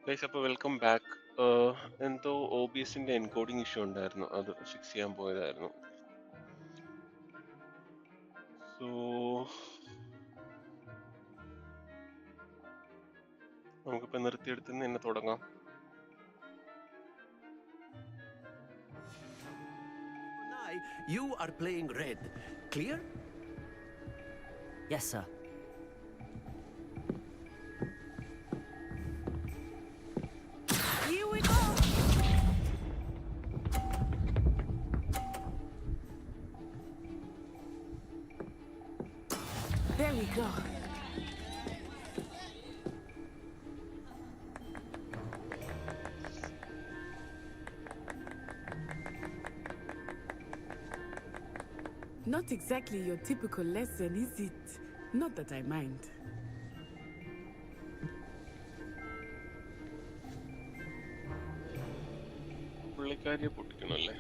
Guys അപ്പോൾ welcome back. എന്തോ O B എസിൻ്റെ എൻകോഡിങ് ഇഷ്യൂ ഉണ്ടായിരുന്നു, അത് ഫിക്സ് ചെയ്യാൻ പോയതായിരുന്നു. സോ നമുക്കിപ്പോൾ നിർത്തിയെടുത്ത് തന്നെ തുടങ്ങാം. You are playing red. Clear? Yes, sir. Here we go. There we go. Not exactly your typical lesson, is it? Not that I mind. പുള്ളിക്കാരിയെ പൊട്ടിക്കണമല്ലേ?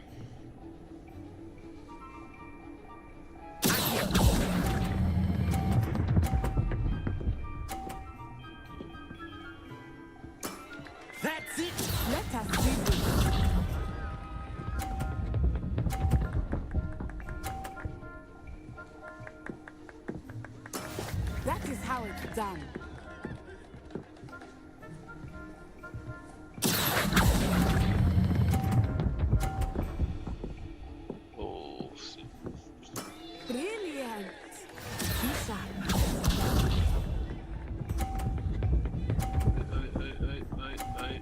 That's it! Let us see this. That is how it's done. Oh, Brilliant. Be sharp. I.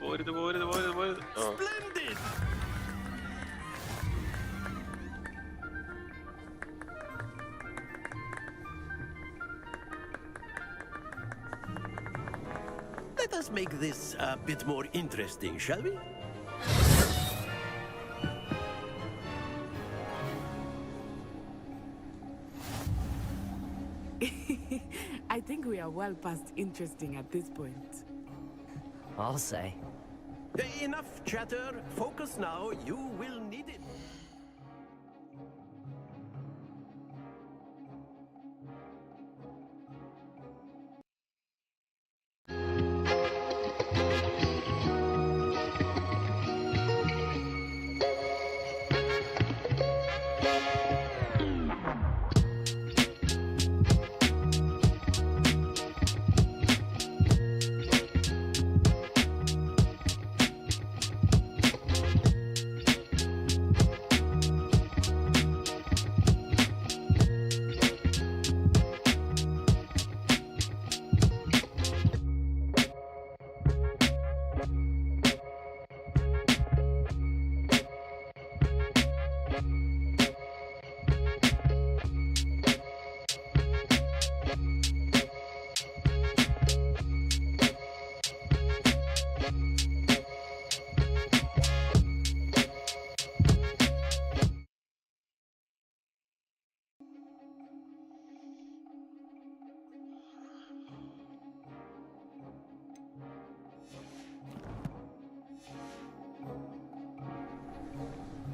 പോരുത്. Splendid! Let us make this a bit more interesting, shall we? I think we are well past interesting at this point. I'll say. Enough chatter. Focus now. You will need it.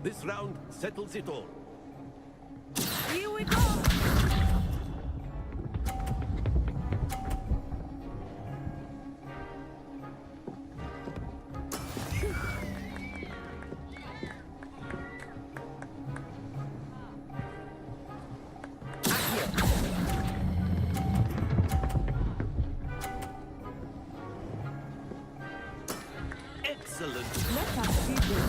This round settles it all. Here we go. Excellent. Let us see this.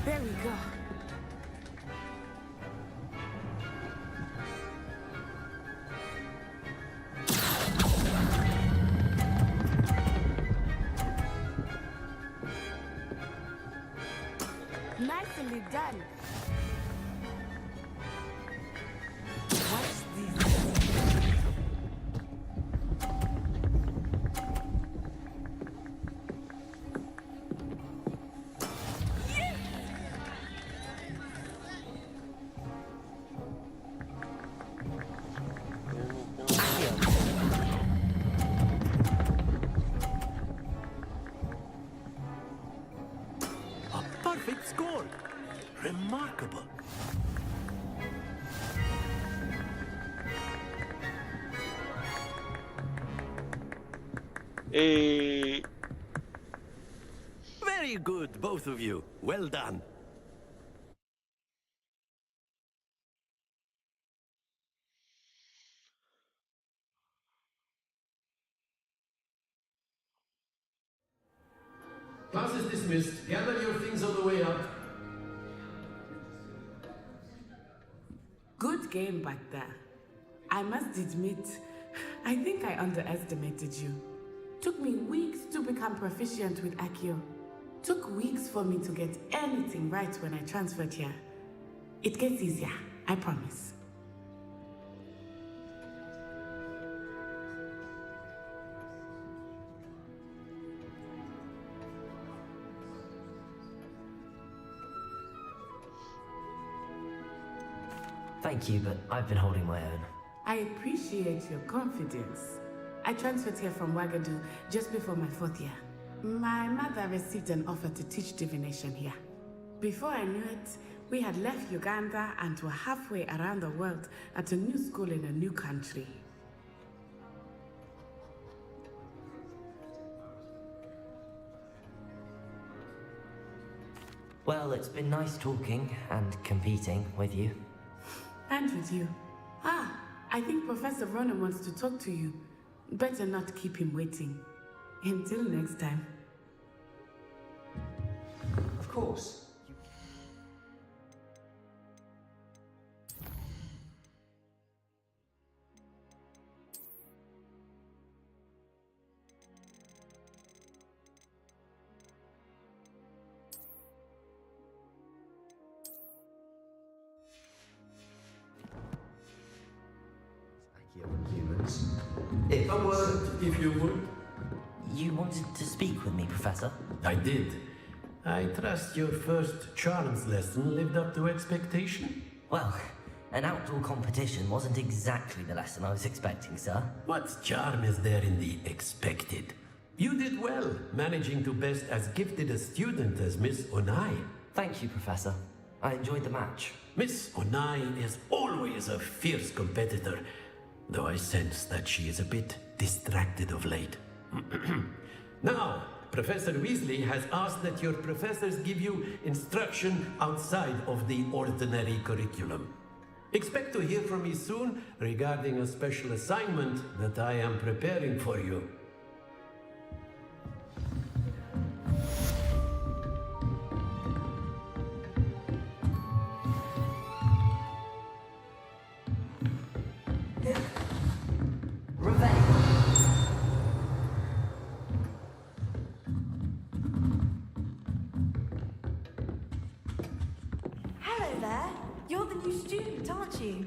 There we go. Nicely done. Watch this. score. Remarkable. Hey, Very good, both of you. Well done. Class is dismissed. Gather your things on the way up. Good game back there. I must admit, I think I underestimated you. Took me weeks to become proficient with Accio. Took weeks for me to get anything right when I transferred here. It gets easier, I promise. Thank you, but I've been holding my own. I appreciate your confidence. I transferred here from Wagadu just before my 4th year. My mother received an offer to teach divination here. Before I knew it, we had left Uganda and were halfway around the world at a new school in a new country. Well, it's been nice talking and competing with you. And with you. I think Professor Ronan wants to talk to you. Better not keep him waiting. Until next time. Of course. Humans. If A word, if you would. you wanted to speak with me, Professor? I did. I trust your first charms lesson lived up to expectation. Well, an outdoor competition wasn't exactly the lesson I was expecting, sir. What charm is there in the expected? You did well, managing to best as gifted a student as Miss Onai. Thank you, Professor. I enjoyed the match. Miss Onai is always a fierce competitor, though I sense that she is a bit distracted of late. Now, Professor Weasley has asked that your professors give you instruction outside of the ordinary curriculum. Expect to hear from me soon regarding a special assignment that I am preparing for you. Hello there. You're the new student, aren't you?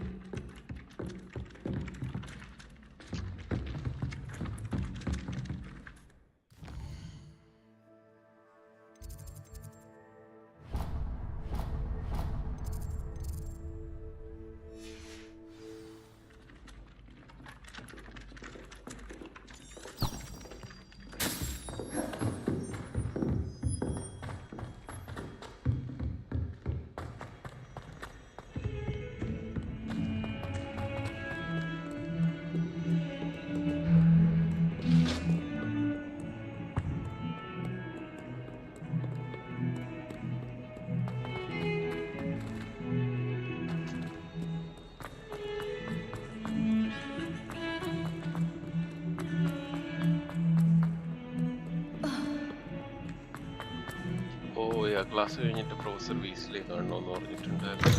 Class കഴിഞ്ഞിട്ട് professor വീസിലെ കാണണമെന്ന് പറഞ്ഞിട്ടുണ്ടായിരുന്നു.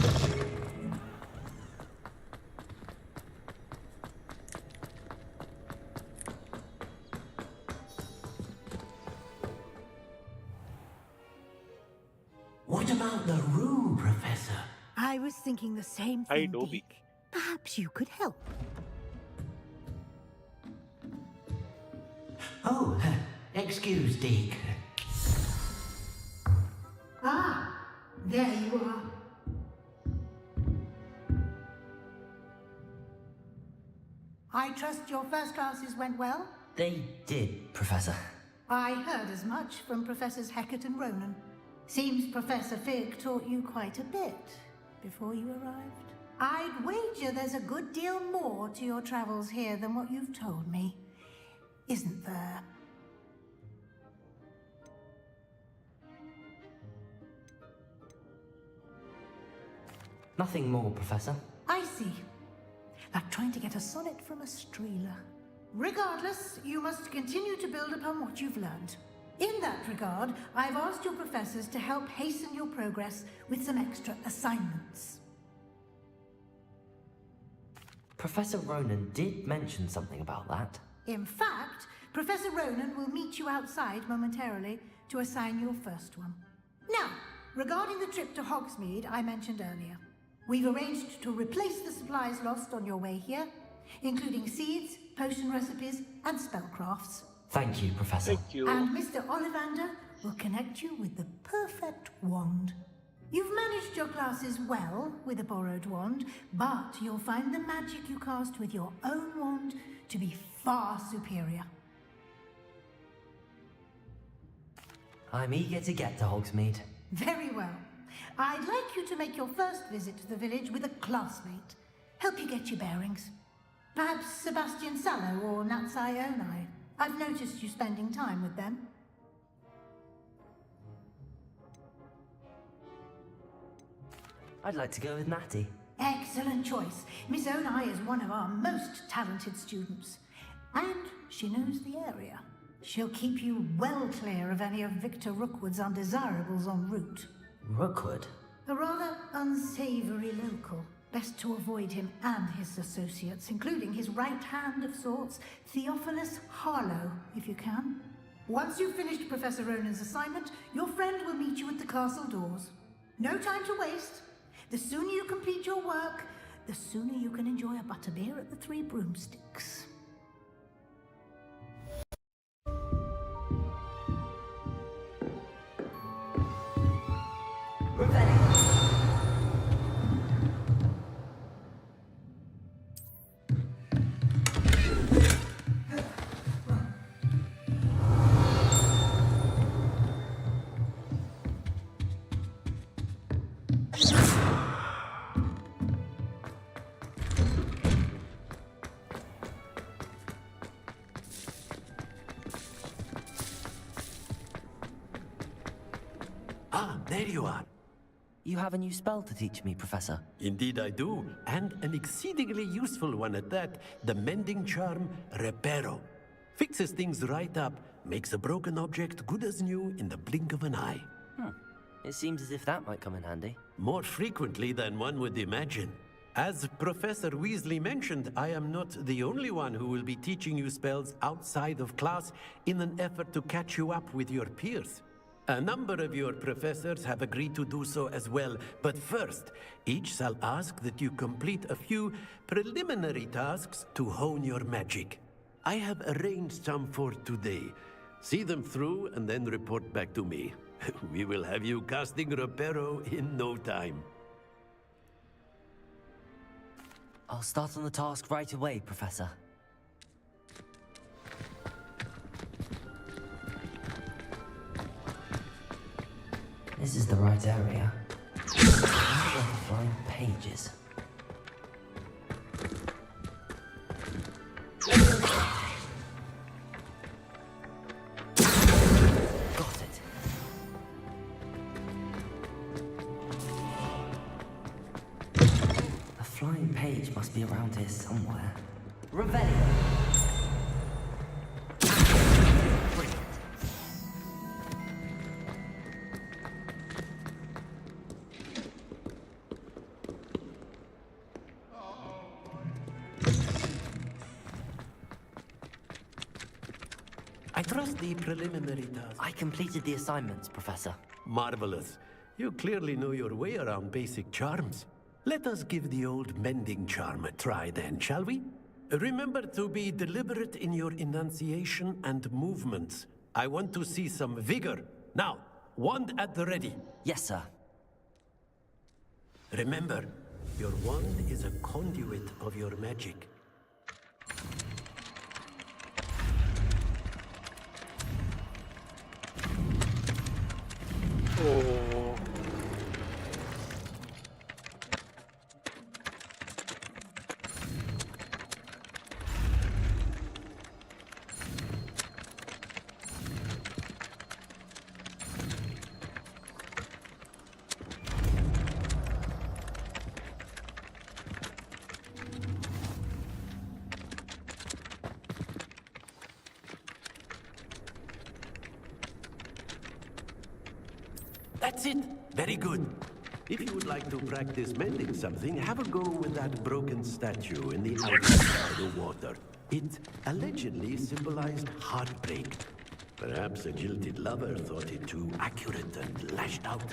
What about the room, Professor? I was thinking the same Hi, thing, Dobby. Deke. Perhaps you could help. Oh, excuse, Deke. Ah, there you are. I trust your first classes went well? They did, Professor. I heard as much from Professors Hecat and Ronan. Seems Professor Fig taught you quite a bit before you arrived. I'd wager there's a good deal more to your travels here than what you've told me. Isn't there? Nothing more, Professor. I see. Like trying to get a sonnet from a streeler. Regardless, you must continue to build upon what you've learned. In that regard, I've asked your professors to help hasten your progress with some extra assignments. Professor Ronan did mention something about that. In fact, Professor Ronan will meet you outside momentarily to assign your first one. Now, regarding the trip to Hogsmeade I mentioned earlier, we've arranged to replace the supplies lost on your way here, including seeds, potion recipes, and spellcrafts. Thank you, Professor. Thank you. And Mr. Ollivander will connect you with the perfect wand. You've managed your classes well with a borrowed wand, but you'll find the magic you cast with your own wand to be far superior. I'm eager to get to Hogsmeade. Very well. I'd like you to make your first visit to the village with a classmate. Help you get your bearings. Perhaps Sebastian Sallow or Natsai Onai. I've noticed you spending time with them. I'd like to go with Natty. Excellent choice. Miss Onai is one of our most talented students. And she knows the area. She'll keep you well clear of any of Victor Rookwood's undesirables en route. Rookwood? A rather unsavory local. Best to avoid him and his associates, including his right hand of sorts, Theophilus Harlow, if you can. Once you've finished Professor Ronan's assignment, your friend will meet you at the castle doors. No time to waste. The sooner you complete your work, the sooner you can enjoy a butterbeer at the Three Broomsticks. Ah, there you are. You have a new spell to teach me, Professor. Indeed I do, and an exceedingly useful one at that. The mending charm, Reparo. Fixes things right up, makes a broken object good as new in the blink of an eye. It seems as if that might come in handy. More frequently than one would imagine. As Professor Weasley mentioned, I am not the only one who will be teaching you spells outside of class in an effort to catch you up with your peers. A number of your professors have agreed to do so as well, but first, each shall ask that you complete a few preliminary tasks to hone your magic. I have arranged some for today. See them through and then report back to me. We will have you casting Reparo in no time. I'll start on the task right away, Professor. This is the right area. Where are the flying pages? Got it. A flying page must be around here somewhere. Revelio! I trust the preliminary task. I completed the assignments, Professor. Marvelous. You clearly know your way around basic charms. Let us give the old mending charm a try then, shall we? Remember to be deliberate in your enunciation and movements. I want to see some vigor. Now, wand at the ready. Yes, sir. Remember, your wand is a conduit of your magic. Oh. That's it. Very good. If you would like to practice mending something, have a go with that broken statue in the outside of the water. It allegedly symbolized heartbreak. Perhaps a jilted lover thought it too accurate and lashed out.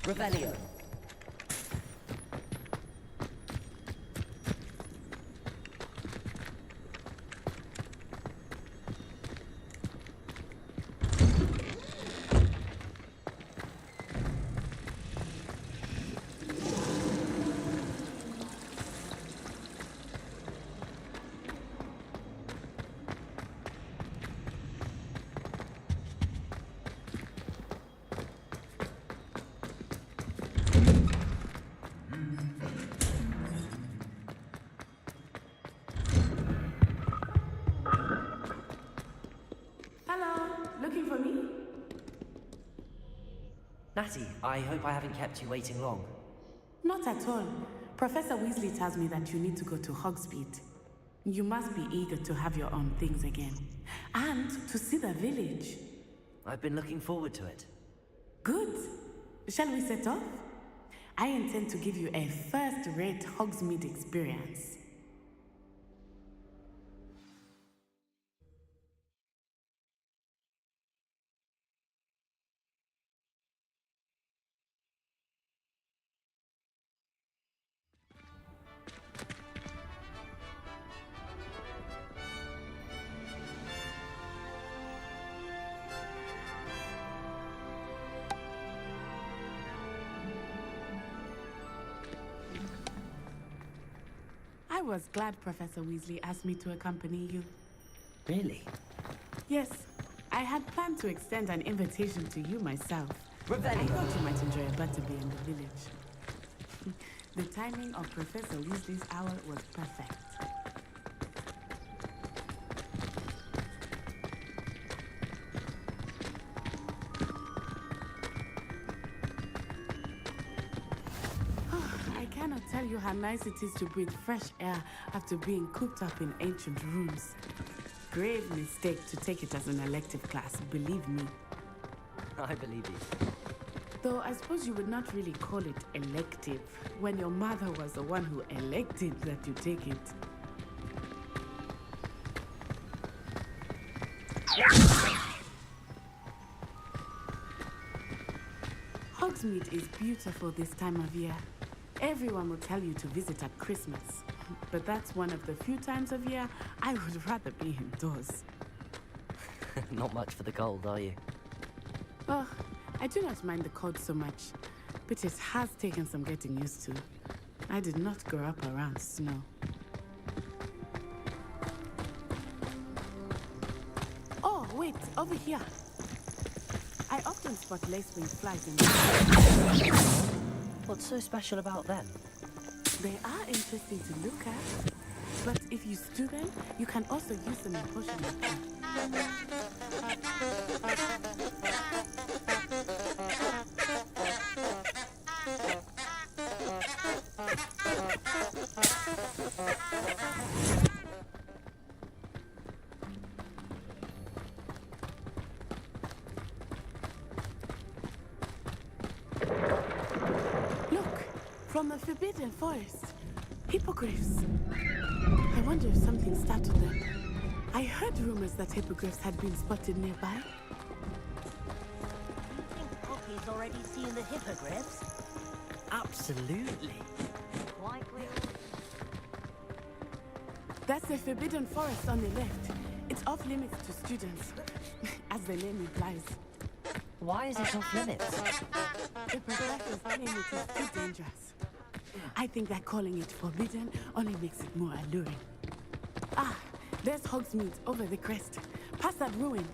Revelio. Natty, I hope I haven't kept you waiting long. Not at all. Professor Weasley tells me that you need to go to Hogsmeade. You must be eager to have your own things again. And to see the village. I've been looking forward to it. Good. Shall we set off? I intend to give you a first-rate Hogsmeade experience. I was glad Professor Weasley asked me to accompany you. Really? Yes, I had planned to extend an invitation to you myself. Revelio. I thought you might enjoy a butterbeer in the village. The timing of Professor Weasley's hour was perfect. I cannot tell you how nice it is to breathe fresh air after being cooped up in ancient rooms. Grave mistake to take it as an elective class, believe me. I believe you. Though I suppose you would not really call it elective when your mother was the one who elected that you take it. Hogsmeade is beautiful this time of year. Everyone will tell you to visit at Christmas. But that's one of the few times of year I would rather be indoors. Not much for the cold, are you? Oh, I do not mind the cold so much, but it has taken some getting used to. I did not grow up around snow. Oh, wait, over here. I often spot lacewing flies in the What's so special about them? They are interesting to look at, but if you stew them, you can also use them in potion making. From the Forbidden Forest. Hippogriffs. I wonder if something startled them. I heard rumors that hippogriffs had been spotted nearby. You think Poppy's already seen the hippogriffs? Absolutely. Quite well. That's the Forbidden Forest on the left. It's off limits to students, as the name implies. Why is it off limits? The professors claim it is too dangerous. I think that calling it forbidden only makes it more alluring. Ah, there's Hogsmeade over the crest. Past that ruin.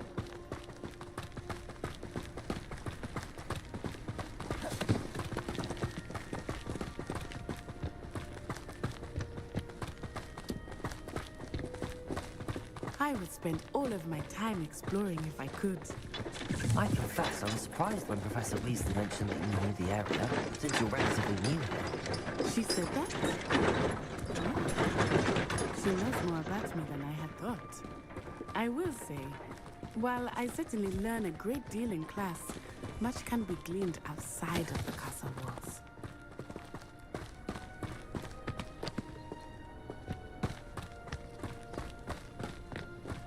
I would spend all of my time exploring if I could. I confess I was surprised when Professor Weasley mentioned that you knew the area, since you're relatively new here. She said that? She knows more about me than I had thought. I will say, while I certainly learn a great deal in class, much can be gleaned outside of the castle walls.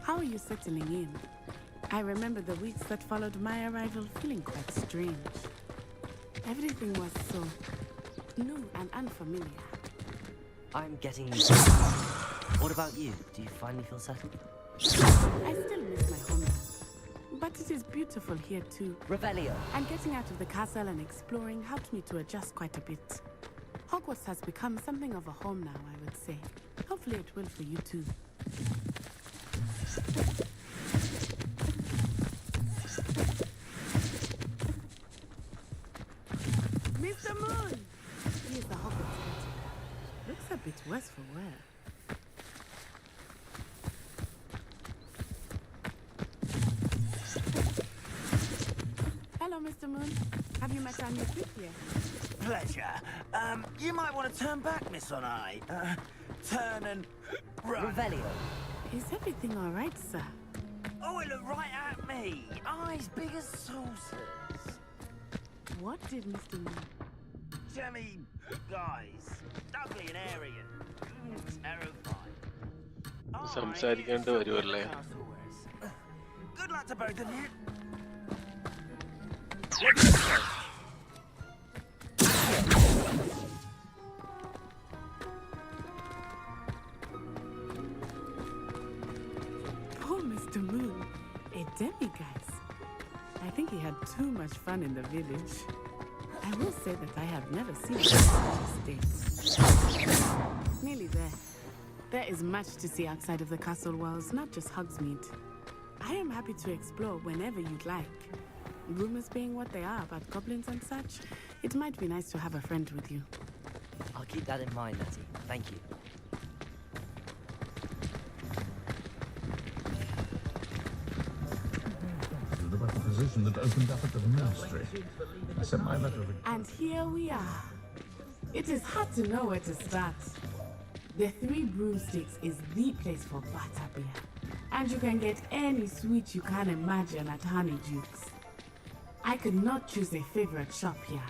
How are you settling in? I remember the weeks that followed my arrival feeling quite strange. Everything was so new and unfamiliar. I'm getting used to it. What about you? Do you finally feel settled? I still miss my homeland, but it is beautiful here too. Revelio. And getting out of the castle and exploring helped me to adjust quite a bit. Hogwarts has become something of a home now, I would say. Hopefully it will for you too. Mr. Moon! He is the Hogwarts captain. Looks a bit worse for wear. Hello, Mr. Moon. Have you met our new crew yet? Pleasure. You might want to turn back, Miss Onai. Turn and run. Revelio. Is everything all right, sir? Oh, it looked right at me. Eyes big as saucers. What did Mr. Moon? Jemmy, guys. Ugly and Aryan. Terrifying. സംസാരിക്കേണ്ടി വരുമല്ലേ? Good luck to both of you. Poor Mr. Moon. A demiguise. I think he had too much fun in the village. I will say that I have never seen him in such a state. Nearly there. There is much to see outside of the castle walls, not just Hogsmeade. I am happy to explore whenever you'd like. Rumors being what they are about goblins and such, it might be nice to have a friend with you. I'll keep that in mind, Natty. Thank you. About the position that opened up at the ministry. I sent my letter. And here we are. It is hard to know where to start. The Three Broomsticks is the place for butterbeer. And you can get any sweet you can imagine at Honeydukes. I could not choose a favorite shop here.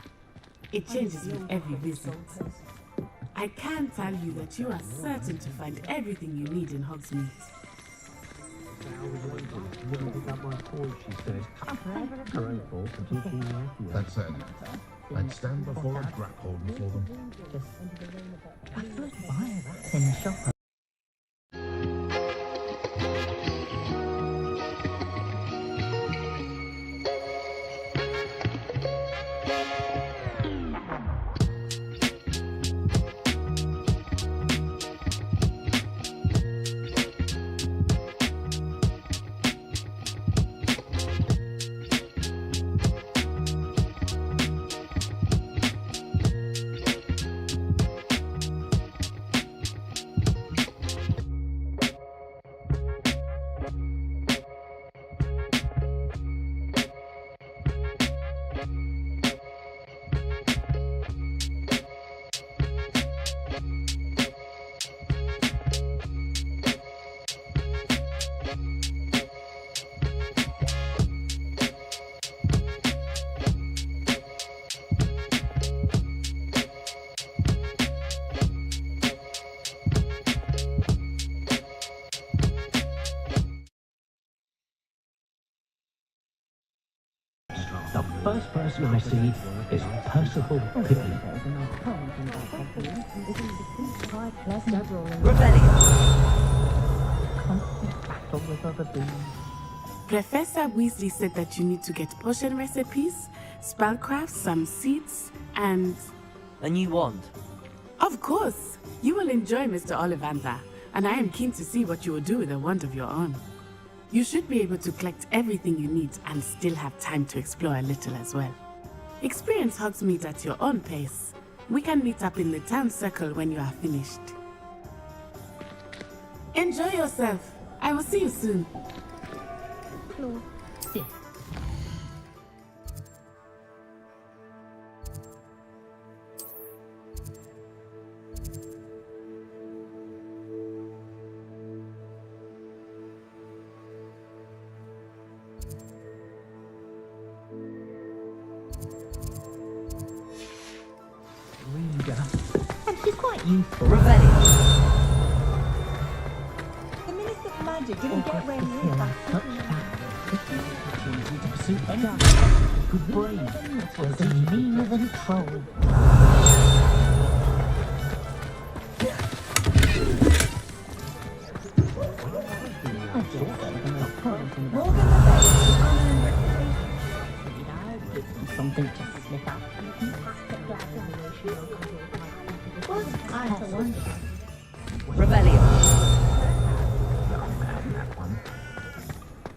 It changes with every visit. I can tell you that you are certain to find everything you need in Hogsmeade. That said, I'd stand before a grapple before them. The first person I see is Percival Pippin. Professor Weasley said that you need to get potion recipes, spellcraft, some seeds, and... A new wand. Of course! You will enjoy Mr. Ollivander, and I am keen to see what you will do with a wand of your own. You should be able to collect everything you need and still have time to explore a little as well. Experience Hogsmeade at your own pace. We can meet up in the town circle when you are finished. Enjoy yourself. I will see you soon. quite useful. Revelio. The Minister of Magic didn't get where he is Skill by and such flipping talent. This is an opportunity to pursue anything with a good brain. That's as mean as a troll. Something to sniff out. I have to wonder. Revelio.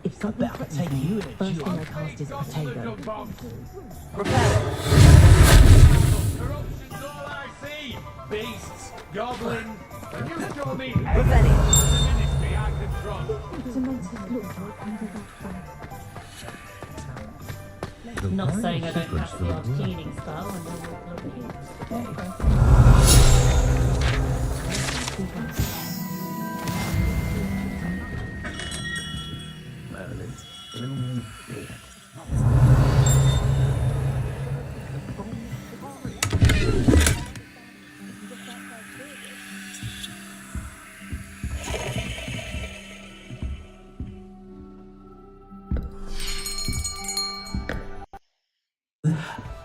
If something threatens me, the first thing I cast is potato. Repel. Corruption's all I see. Beasts, goblins, and you still need help. Revelio. The ministry I control. Not saying I don't have the odd cleaning spell and then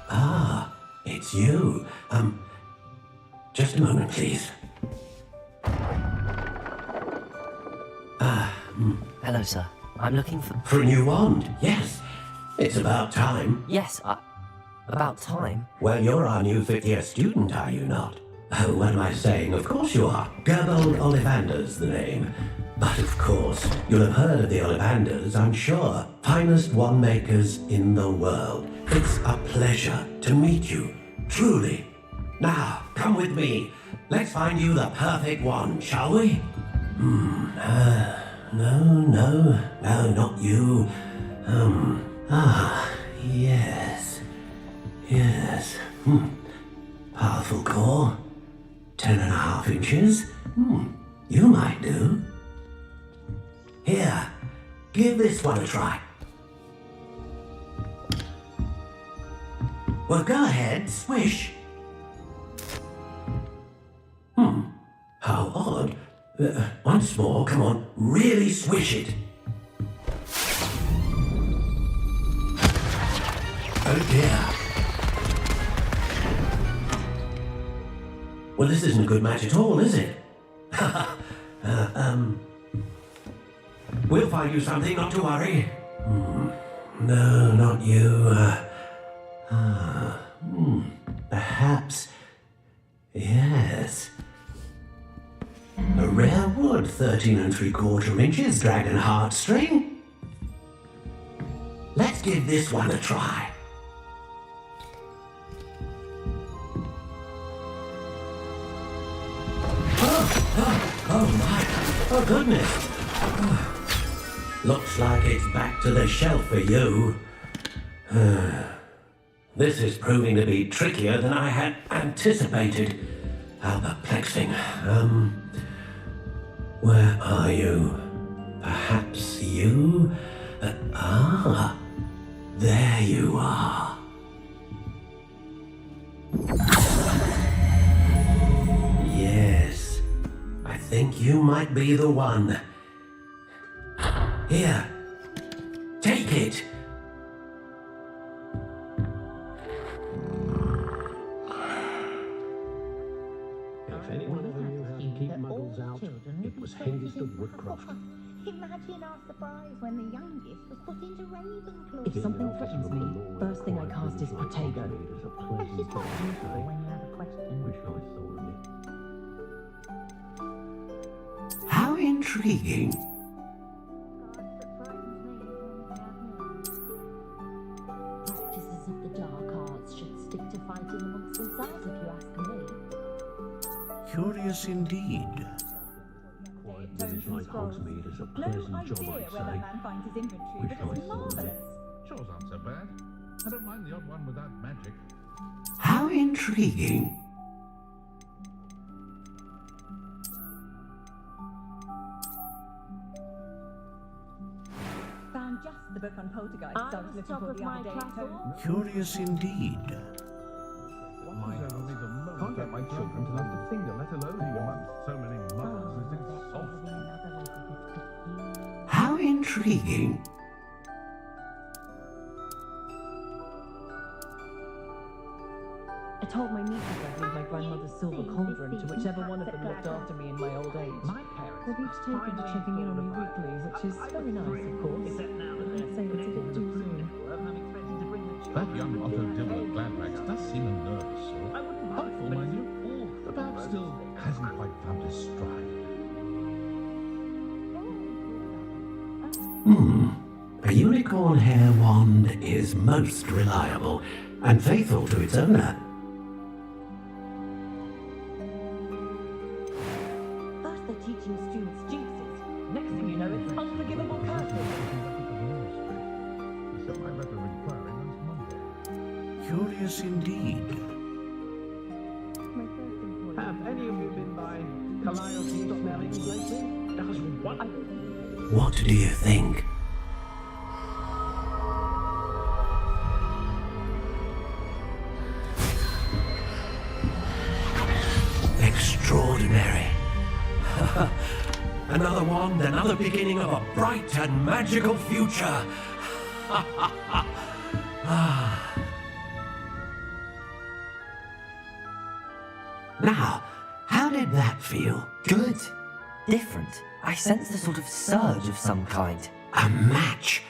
Ah, it's you. Just a moment, please. Hello, sir. I'm looking for... For a new wand, yes. It's about time. Yes, about time. Well, you're our new fifth-year student, are you not? Oh, what am I saying? Of course you are. Gerbold Ollivander's the name. But of course, you'll have heard of the Ollivanders, I'm sure. Finest wand makers in the world. It's a pleasure to meet you, truly. Now, come with me. Let's find you the perfect wand, shall we? No, not you. Yes. Powerful core. 10.5 inches. You might do. Here, give this one a try. Well, go ahead, swish. How odd. Once more, come on, really swish it. Oh dear. Well, this isn't a good match at all, is it? We'll find you something, not to worry. No, not you. Perhaps. Yes. A rare wood, 13 3/4 inches, dragon heartstring. Let's give this one a try. Oh my, oh goodness. Looks like it's back to the shelf for you. This is proving to be trickier than I had anticipated. How perplexing. Where are you? Perhaps you? There you are. Yes, I think you might be the one. Here, take it. If anyone ever knew how to keep muggles out, it was Hengist of Woodcroft. Imagine our surprise when the youngest was put into Ravenclaw. If something threatens me, first thing I cast is potato. That's just not useful when you have a question. Wish I thought of it. How intriguing. Practices of the dark arts should stick to fighting amongst themselves, if you ask me. Curious indeed. Like Hogsmeade is a pleasant No job, idea I'd where that say. man finds his inventory, Wish but I it's thought of it. marvellous. Sure aren't so bad. I don't mind the odd one without magic. How intriguing. Found just the book on poltergeist I was looking for the other day at home. Curious indeed. Can't get my children to lift a finger, let alone amongst so many mothers. It's soft. How intriguing. I told my nieces I'd leave my grandmother's silver cauldron to whichever one of them looked after me in my old age. They've each taken to checking in on me weekly, which is very nice, of course. But I'd say it's a bit too soon. That young Otto Dibble of Gladrax does seem a nervous sort. Helpful, mind you, but perhaps still hasn't quite found his stride. A unicorn hair wand is most reliable and faithful to its owner. First they're teaching students juices. Next thing you know, it's unforgivable curses. Except my letter inquiring last Monday. Curious indeed. Have any of you been by Calliope Smellings lately? That was wonderful. What do you think? Extraordinary. Another wand, another beginning of a bright and magical future. Now, how did that feel? Good. Different. I sensed a sort of surge of some kind. A match.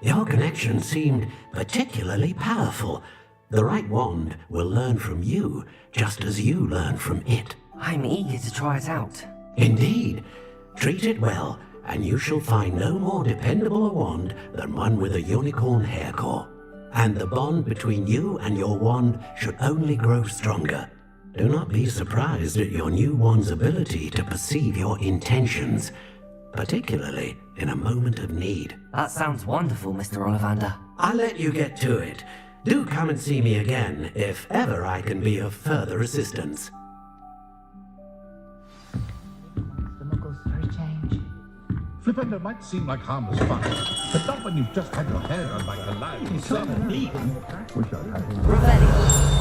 Your connection seemed particularly powerful. The right wand will learn from you, just as you learn from it. I'm eager to try it out. Indeed. Treat it well, and you shall find no more dependable a wand than one with a unicorn hair core. And the bond between you and your wand should only grow stronger. Do not be surprised at your new wand's ability to perceive your intentions, particularly in a moment of need. That sounds wonderful, Mr. Ollivander. I'll let you get to it. Do come and see me again if ever I can be of further assistance. The muggles for a change. Flipendo might seem like harmless fun, but not when you've just had your hair done by Calliope. Revelio.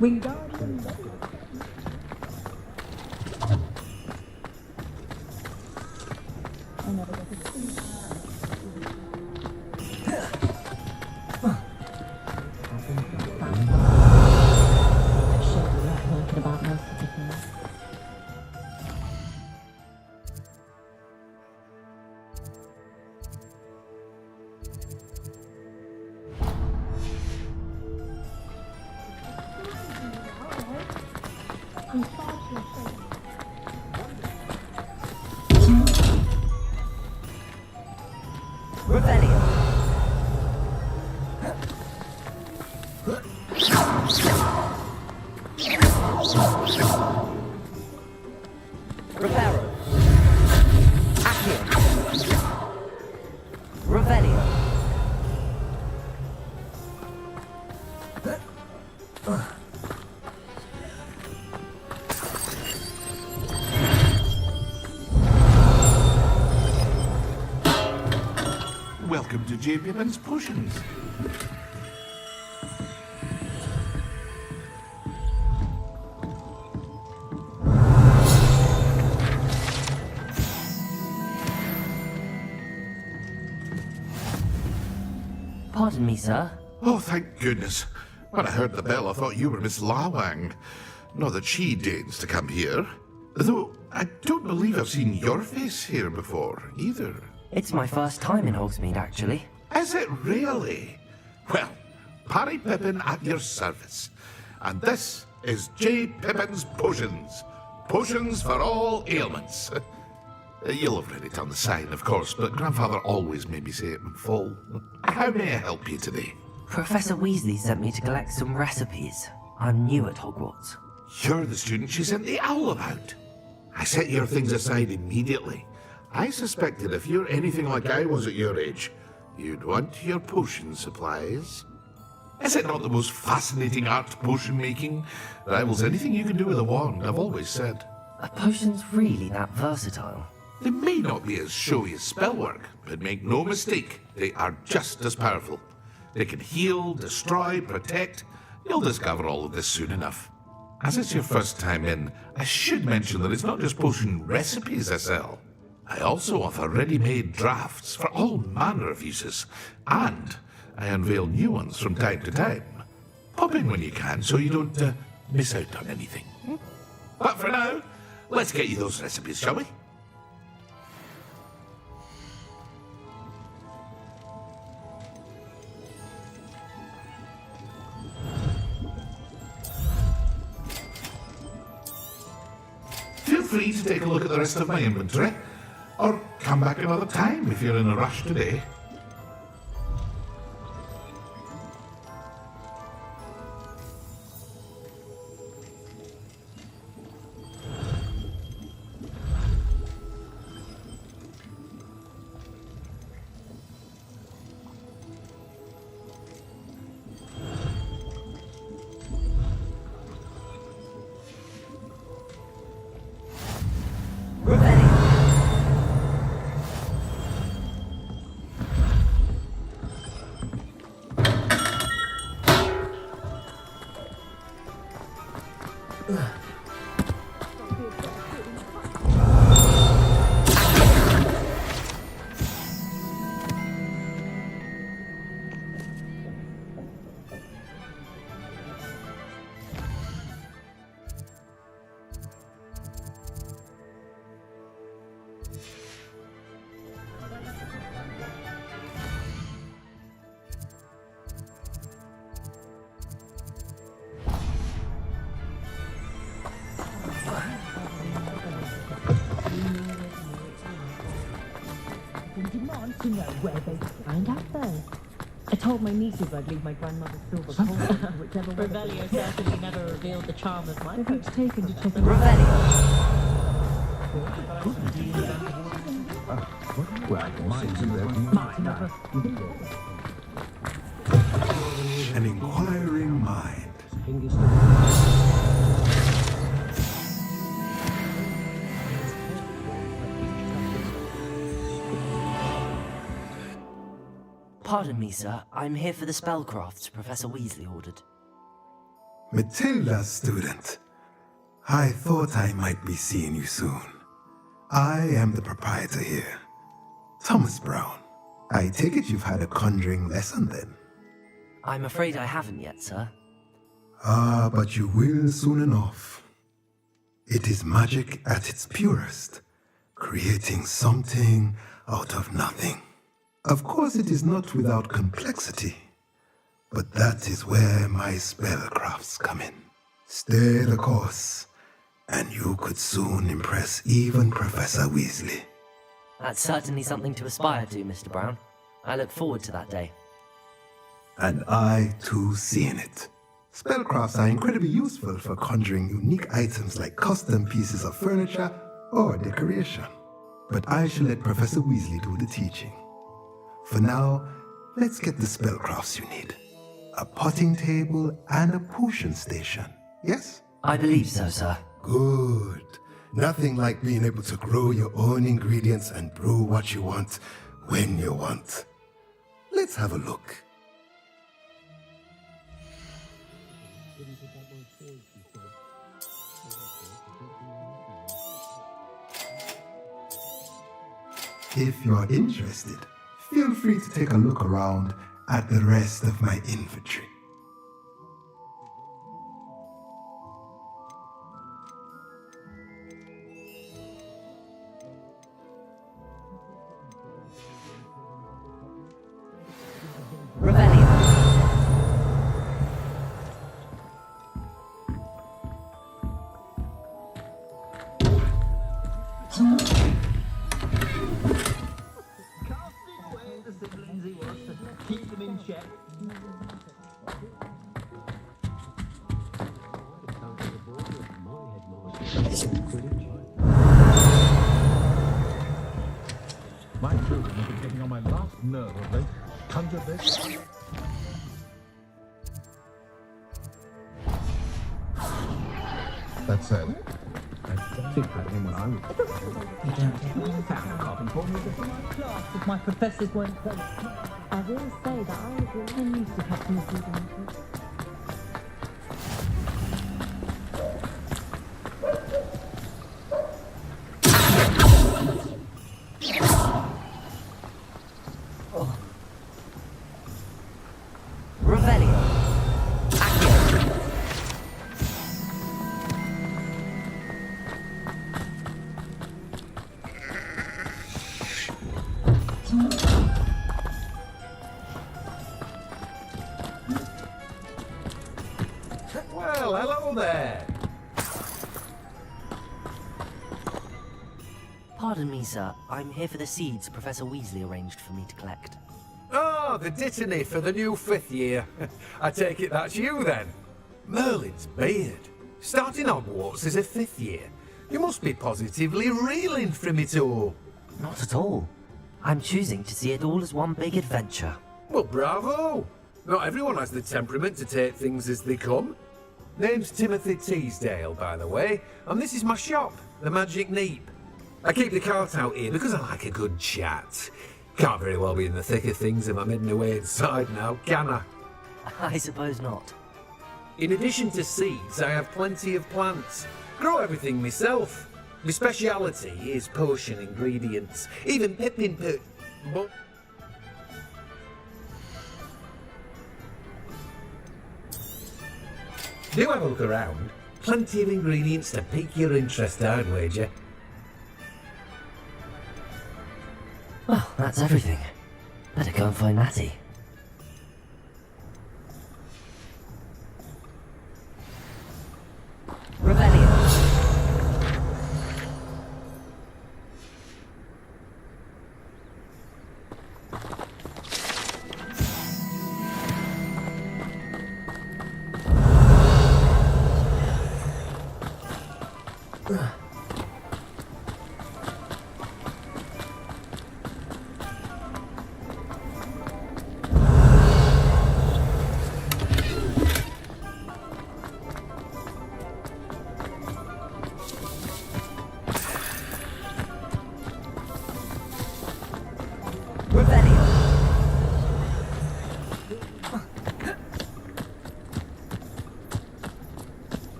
Wingardium. I never got to see. About most of the things. Revelio. Reparo. Accio. Revelio. Welcome to J. Pippin's Potions. Pardon me, sir. Oh, thank goodness. When I heard the bell, I thought you were Miss Lawang. Not that she deigns to come here. Though, I don't believe I've seen your face here before, either. It's my first time in Hogsmeade, actually. Is it really? Well, Parry Pippin at your service. And this is J. Pippin's Potions. Potions for all ailments. You'll have read it on the sign, of course, but Grandfather always made me say it in full. How may I help you today? Professor Weasley sent me to collect some recipes. I'm new at Hogwarts. You're the student she sent the owl about. I set your things aside immediately. I suspected if you're anything like I was at your age, you'd want your potion supplies. Is it not the most fascinating art, potion making? Rivals anything you can do with a wand, I've always said. Are potions really that versatile? They may not be as showy as spellwork, but make no mistake, they are just as powerful. They can heal, destroy, protect, You'll discover all of this soon enough. As it's your first time in, I should mention that it's not just potion recipes I sell. I also offer ready-made drafts for all manner of uses, and I unveil new ones from time to time. Pop in when you can so you don't miss out on anything. But for now, let's get you those recipes, shall we? Feel free to take a look at the rest of my inventory, or come back another time if you're in a rush today. To know where they find out first. I told my nieces I'd leave my grandmother's silver cauldron, whichever one. Revelio certainly never revealed the charm of my coach taken to check An inquiring mind. Pardon me, sir. I'm here for the spellcrafts Professor Weasley ordered. Matilda's student. I thought I might be seeing you soon. I am the proprietor here, Thomas Brown. I take it you've had a conjuring lesson then? I'm afraid I haven't yet, sir. Ah, but you will soon enough. It is magic at its purest, creating something out of nothing. Of course, it is not without complexity, but that is where my spellcrafts come in. Stay the course, and you could soon impress even Professor Weasley. That's certainly something to aspire to, Mr. Brown. I look forward to that day. And I, too, see in it. Spellcrafts are incredibly useful for conjuring unique items like custom pieces of furniture or decoration. But I shall let Professor Weasley do the teaching. For now, let's get the spellcrafts you need. A potting table and a potion station, yes? I believe so, sir. Good. Nothing like being able to grow your own ingredients and brew what you want when you want. Let's have a look. If you're interested, feel free to take a look around at the rest of my inventory. My children have been getting on my last nerve of late. Conjure this. That said, I think I know what I would. You don't have any carbon for me before my class if my professors weren't present. I will say that I was really used to customers using it. Well, hello there. Pardon me, sir. I'm here for the seeds Professor Weasley arranged for me to collect. Oh, the dittany for the new 5th year. I take it that's you then. Merlin's beard. Starting Hogwarts as a 5th year. You must be positively reeling from it all. Not at all. I'm choosing to see it all as one big adventure. Well, bravo! Not everyone has the temperament to take things as they come. Name's Timothy Teasdale, by the way, and this is my shop, the Magic Neep. I keep the cart out here because I like a good chat. Can't very well be in the thick of things if I'm heading away inside now, can I? I suppose not. In addition to seeds, I have plenty of plants. Grow everything myself. My speciality is potion ingredients, even pippin but do have a look around. Plenty of ingredients to pique your interest, I'd wager. Well, that's everything. Better go and find Matty. Revelio.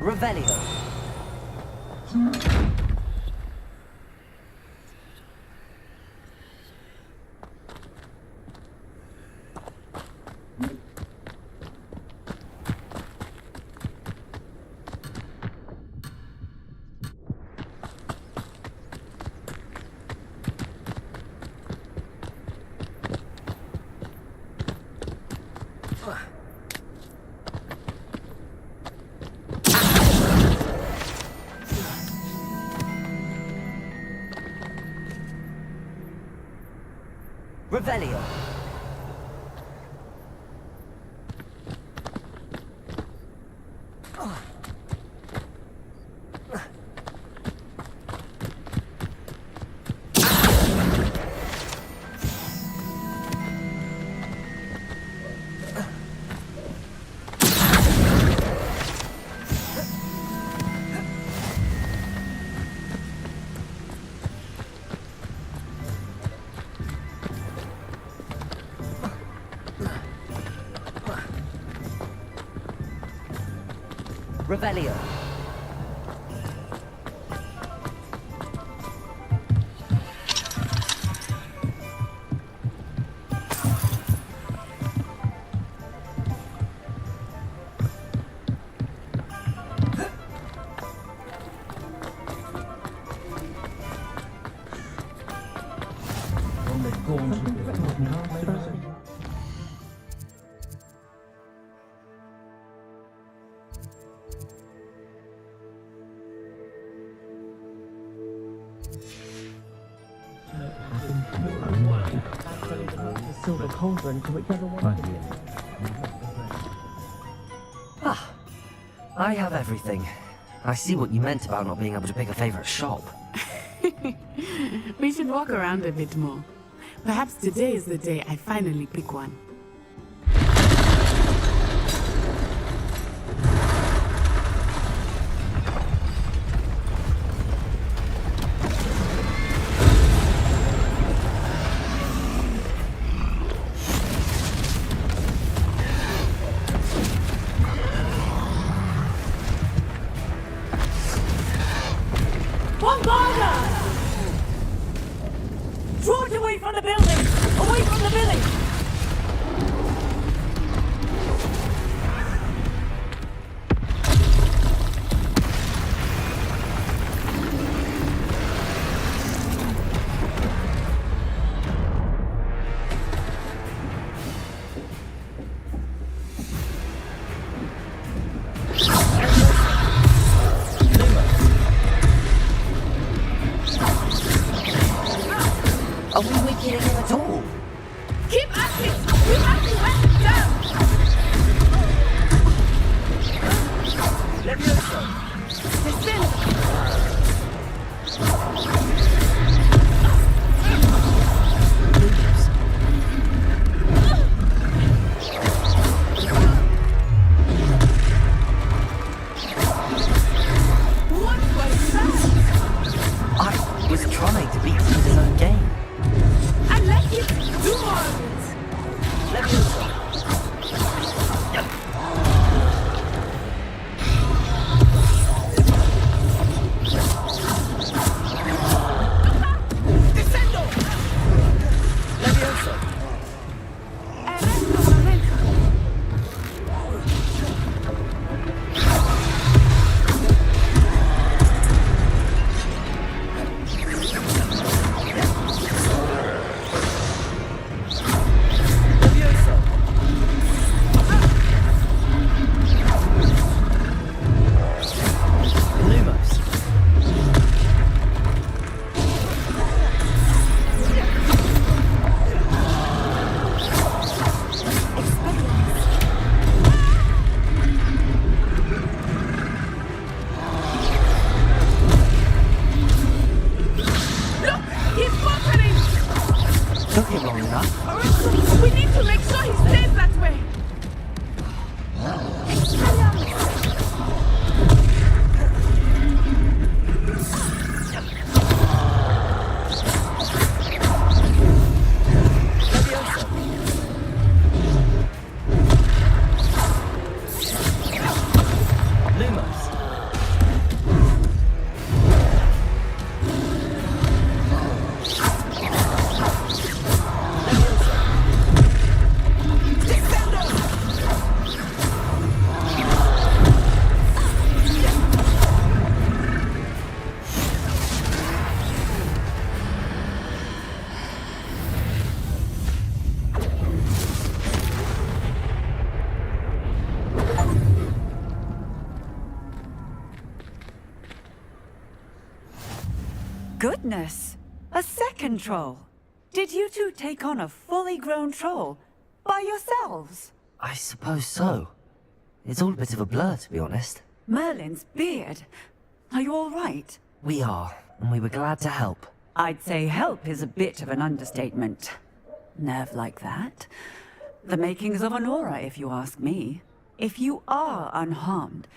Revelio. Revelio. Revelio. Silver cauldron to whichever one. Ah, I have everything. I see what you meant about not being able to pick a favorite shop. We should walk around a bit more. Perhaps today is the day I finally pick one. all. Keep at it! We have to wet it down! Levioso! Descend! What was that? I was trying to beat him in his own game. I let you do all of it! Levioso! Descendo! Levioso! Arresto momento! Levioso! Lumos! Look! He's buffering! Took him long enough. We need to make sure he stays that way! Levioso! Lumos! Goodness! A second troll! Did you two take on a fully grown troll by yourselves? I suppose so. It's all a bit of a blur, to be honest. Merlin's beard. Are you all right? We are, and we were glad to help. I'd say help is a bit of an understatement. Nerve like that. The makings of an aura, if you ask me. If you are unharmed,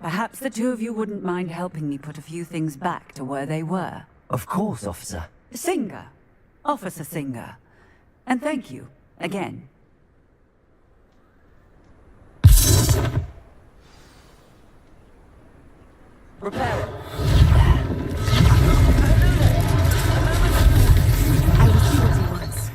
perhaps the two of you wouldn't mind helping me put a few things back to where they were. Of course, officer. Singer. Officer Singer. And thank you, again. Repair! I will see what he wants.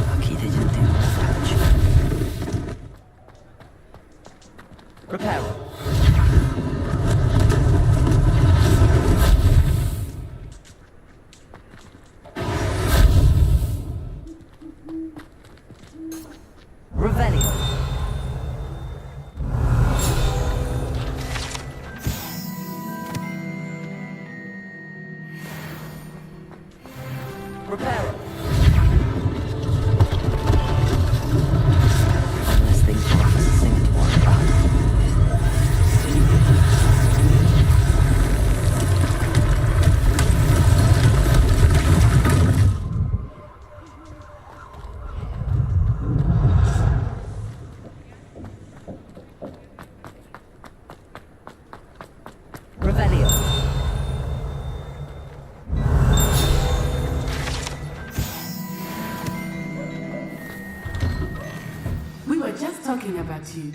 Lucky they didn't do more damage. Repair! Revelio. Repair! Less things for Officer Singer to worry about. Revelio. We were just talking about you.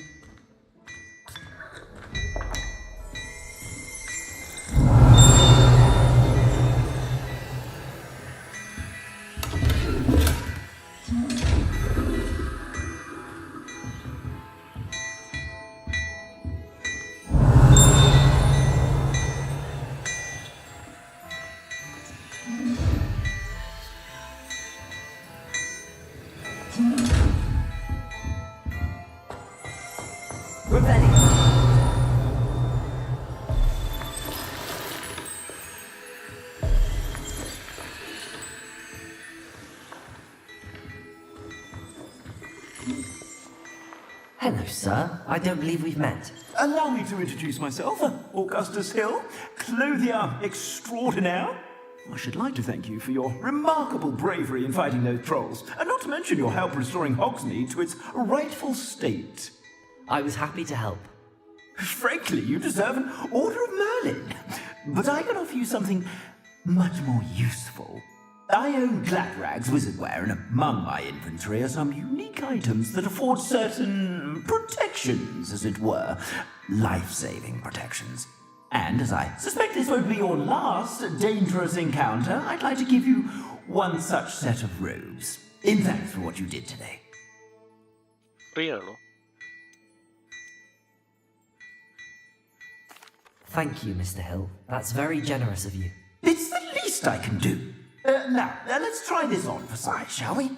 Hello, sir. I don't believe we've met. Allow me to introduce myself, Augustus Hill, clothier extraordinaire. I should like to thank you for your remarkable bravery in fighting those trolls, and not to mention your help restoring Hogsmeade to its rightful state. I was happy to help. Frankly, you deserve an Order of Merlin. But I can offer you something much more useful. I own Gladrag's wizardware, and among my inventory are some unique items that afford certain protections, as it were. Life-saving protections. And as I suspect this won't be your last dangerous encounter, I'd like to give you one such set of robes, in thanks for what you did today. Riano. Thank you, Mr. Hill. That's very generous of you. It's the least I can do. Now, let's try this on for size, shall we?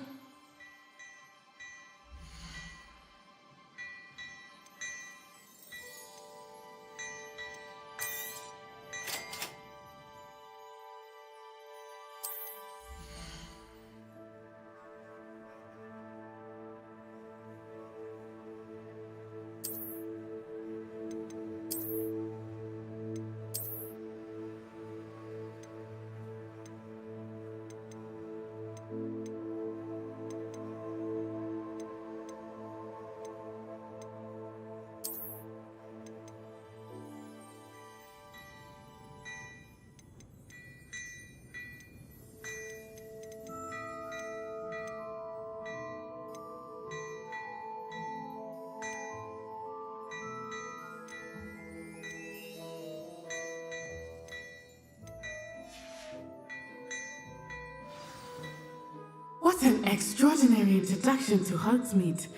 What an extraordinary introduction to Hogsmeade.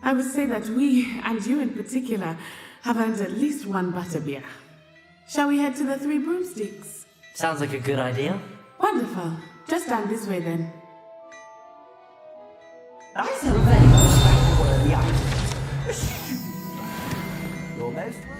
I would say that we, and you in particular, have earned at least one butterbeer. Shall we head to the Three Broomsticks? Sounds like a good idea. Wonderful. Just down this way then. I so very much like the worthy items. You're most welcome.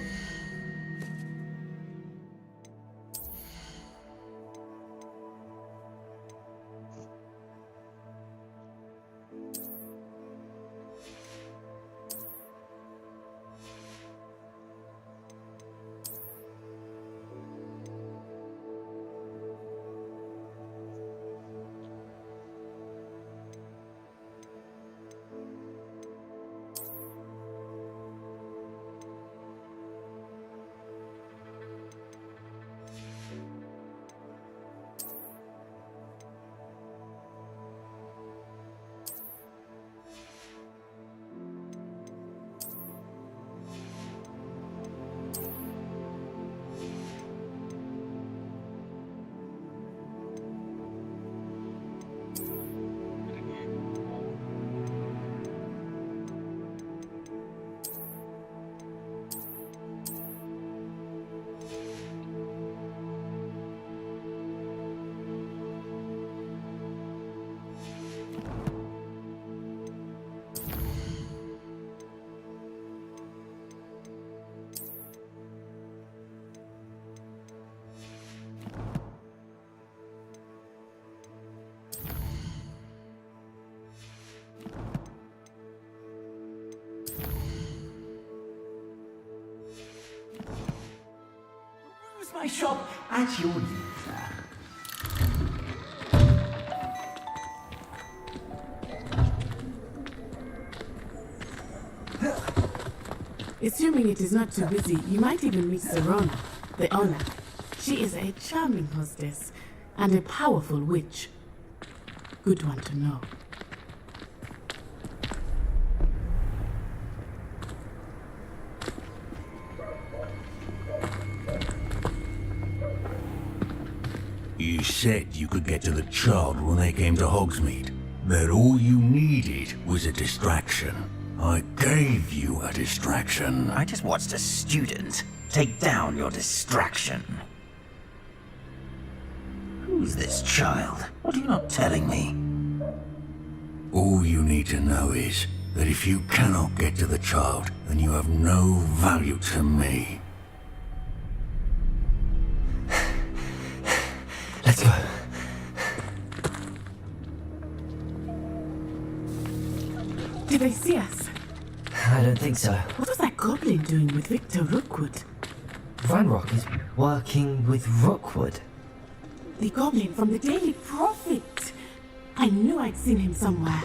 My shop at your leisure. Assuming it is not too busy, you might even meet Serona, the owner. She is a charming hostess and a powerful witch. Good one to know. You said you could get to the child when they came to Hogsmeade, that all you needed was a distraction. I gave you a distraction. I just watched a student take down your distraction. Who's this child? What are you not telling me? All you need to know is that if you cannot get to the child, then you have no value to me. Let's go. Did they see us? I don't think so. What was that goblin doing with Victor Rookwood? Ranrock is working with Rookwood. The goblin from the Daily Prophet. I knew I'd seen him somewhere.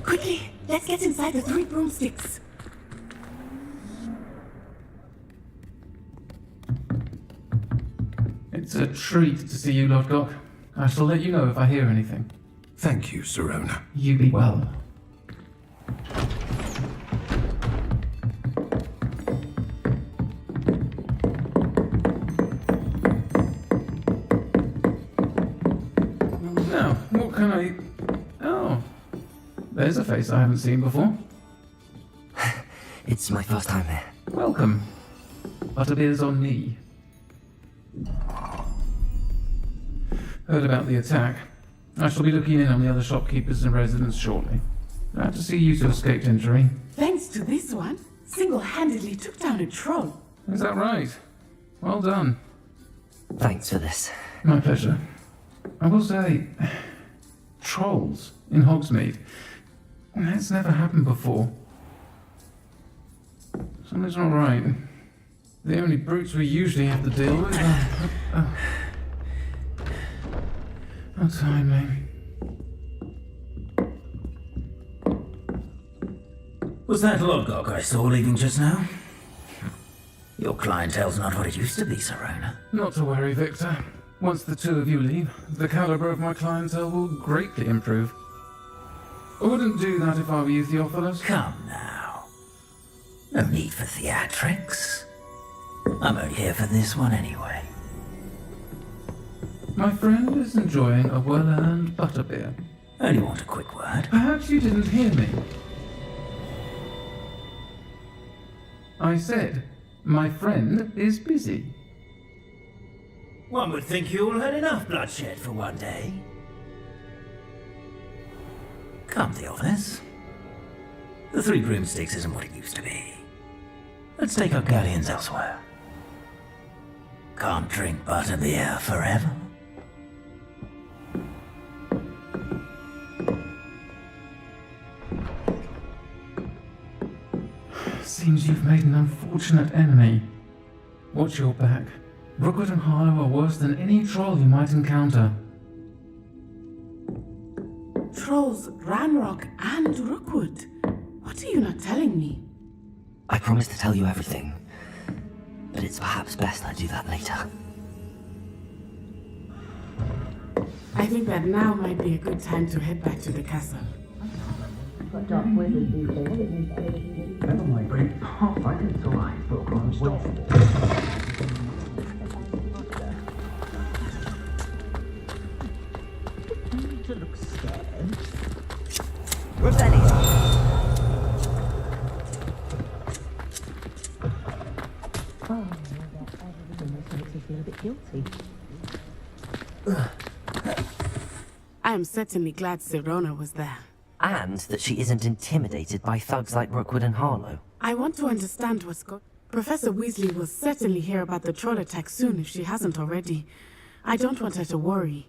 Quickly, let's get inside the 3 broomsticks. It's a treat to see you, Lodgok. I shall let you know if I hear anything. Thank you, Serona. You be well. Now, what can I... Oh, there's a face I haven't seen before. It's my first time here. Welcome. Butterbeer's on me. Heard about the attack. I shall be looking in on the other shopkeepers and residents shortly. Glad to see you two escaped injury. Thanks to this one, single-handedly took down a troll. Is that right? Well done. Thanks for this. My pleasure. I will say, trolls in Hogsmeade. That's never happened before. Something's not right. The only brutes we usually have to deal with are... How timely. Was that Lodgok I saw leaving just now? Your clientele's not what it used to be, Serona. Not to worry, Victor. Once the two of you leave, the caliber of my clientele will greatly improve. I wouldn't do that if I were you, Theophilus. Come now. No need for theatrics. I'm only here for this one anyway. My friend is enjoying a well-earned butterbeer. Only want a quick word. Perhaps you didn't hear me. I said, my friend is busy. One would think you all had enough bloodshed for one day. Come, Theophilus. The 3 broomsticks isn't what it used to be. Let's take our galleons elsewhere. Can't drink butterbeer forever. Seems you've made an unfortunate enemy. Watch your back. Rookwood and Harlow are worse than any troll you might encounter. Trolls, Ranrock, and Rookwood. What are you not telling me? I promised to tell you everything, but it's perhaps best I do that later. I think that now might be a good time to head back to the castle. Dark wizard these days. Never mind, bring half I can survive for a crime stop. To look scared. Revelli. Oh, that almost makes me feel a bit guilty. I am certainly glad Serona was there. And that she isn't intimidated by thugs like Rookwood and Harlow. I want to understand what's going on. Professor Weasley will certainly hear about the troll attack soon if she hasn't already. I don't want her to worry.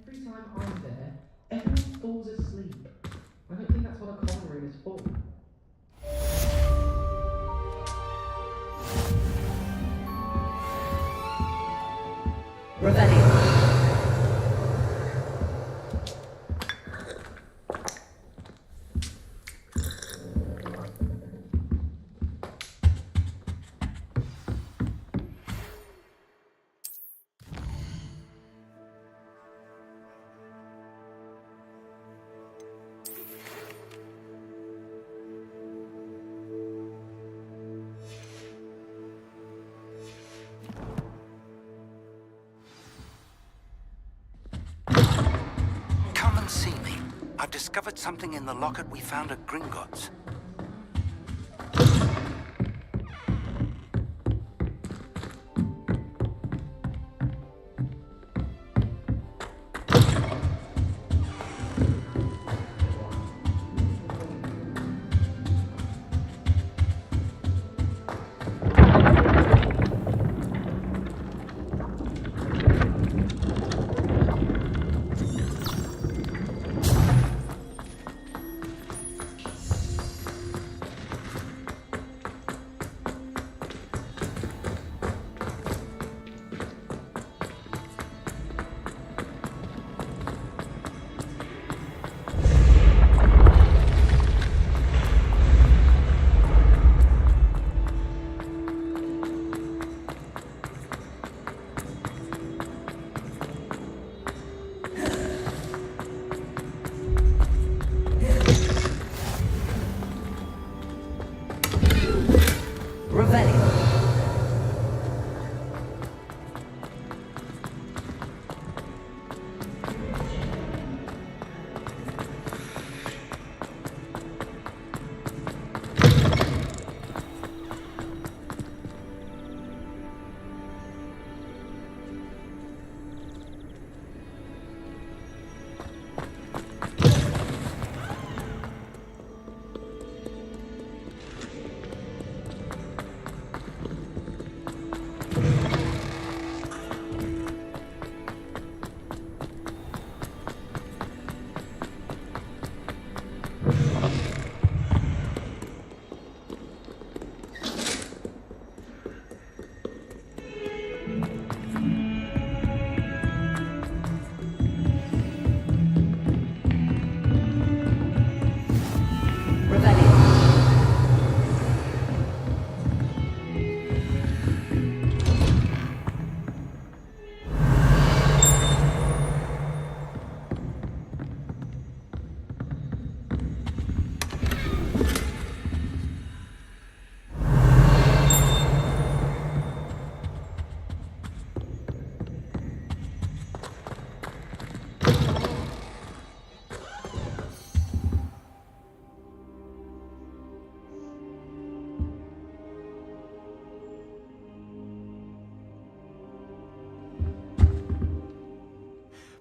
Every time I'm there, everyone falls asleep. I don't think that's what a common room is for. Revelli. discovered something in the locket we found at Gringotts.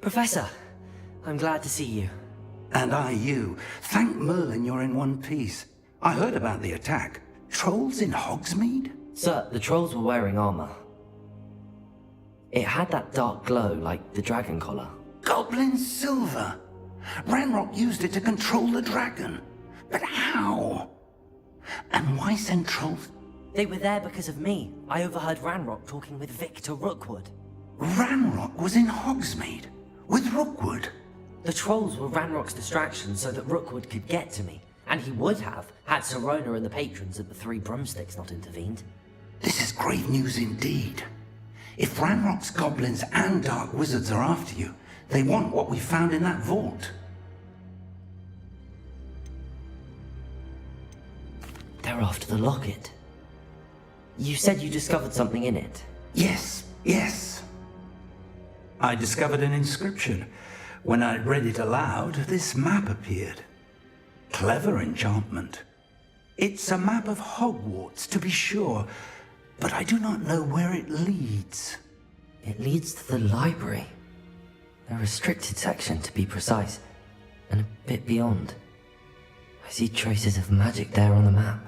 Professor, I'm glad to see you. And I you. Thank Merlin you're in one piece. I heard about the attack. Trolls in Hogsmeade? Sir, the trolls were wearing armor. It had that dark glow like the dragon collar. Goblin silver! Ranrock used it to control the dragon. But how? And why send trolls? They were there because of me. I overheard Ranrock talking with Victor Rookwood. Ranrock was in Hogsmeade? With Rookwood? The trolls were Ranrock's distraction so that Rookwood could get to me. And he would have, had Sirona and the patrons at the Three Broomsticks not intervened. This is grave news indeed. If Ranrock's goblins and dark wizards are after you, they want what we found in that vault. They're after the locket. You said you discovered something in it. Yes. I discovered an inscription. When I read it aloud, this map appeared. Clever enchantment. It's a map of Hogwarts, to be sure, but I do not know where it leads. It leads to the library. A restricted section, to be precise, and a bit beyond. I see traces of magic there on the map.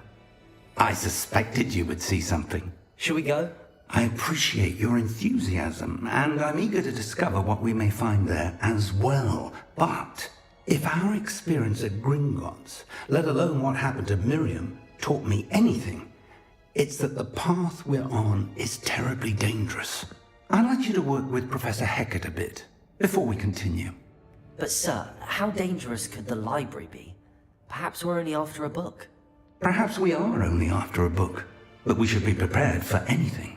I suspected you would see something. Shall we go? I appreciate your enthusiasm, and I'm eager to discover what we may find there as well. But if our experience at Gringotts, let alone what happened to Miriam, taught me anything, it's that the path we're on is terribly dangerous. I'd like you to work with Professor Hecat a bit, before we continue. But sir, how dangerous could the library be? Perhaps we're only after a book. Perhaps we are only after a book, but we should be prepared for anything.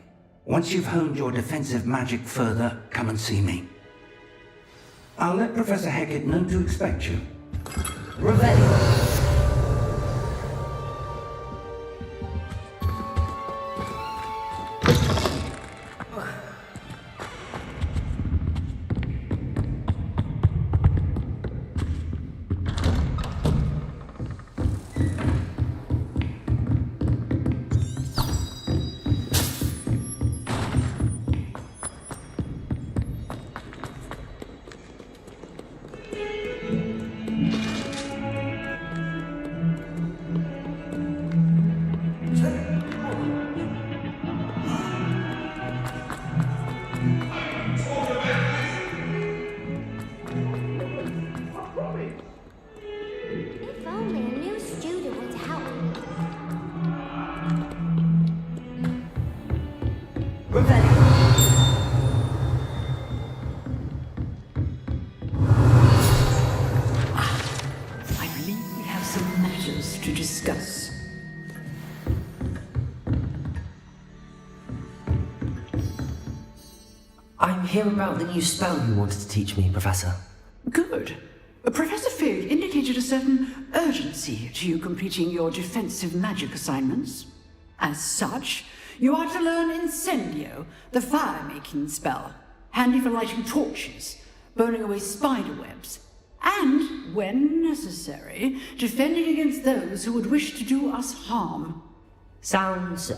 Once you've honed your defensive magic further, come and see me. I'll let Professor Hecat know to expect you. Revelio. matters to discuss. I'm here about the new spell you wanted to teach me, Professor. Good. Professor Fig indicated a certain urgency to you completing your defensive magic assignments. As such, you are to learn Incendio, the fire-making spell, handy for lighting torches, burning away spider webs, and, when necessary, defending against those who would wish to do us harm. Sounds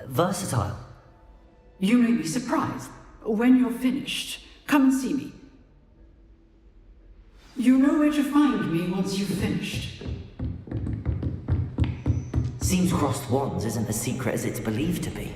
versatile. You may be surprised. When you're finished, come and see me. You know where to find me once you've finished. Seems crossed wands isn't as secret as it's believed to be.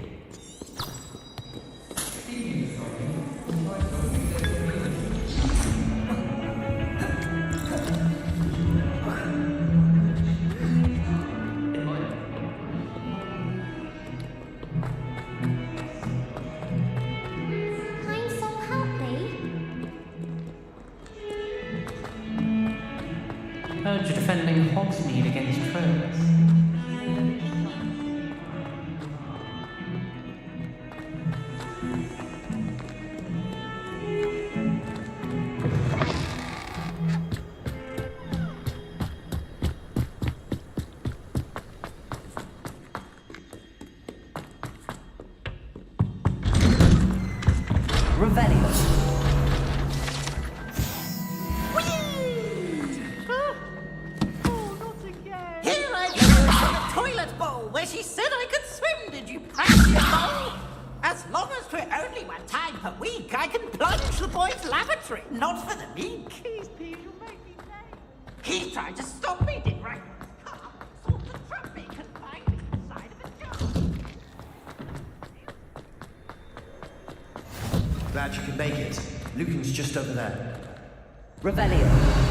Heard you're defending Hogsmeade against trolls. Glad you can make it. Lucan's just over there. Revelio.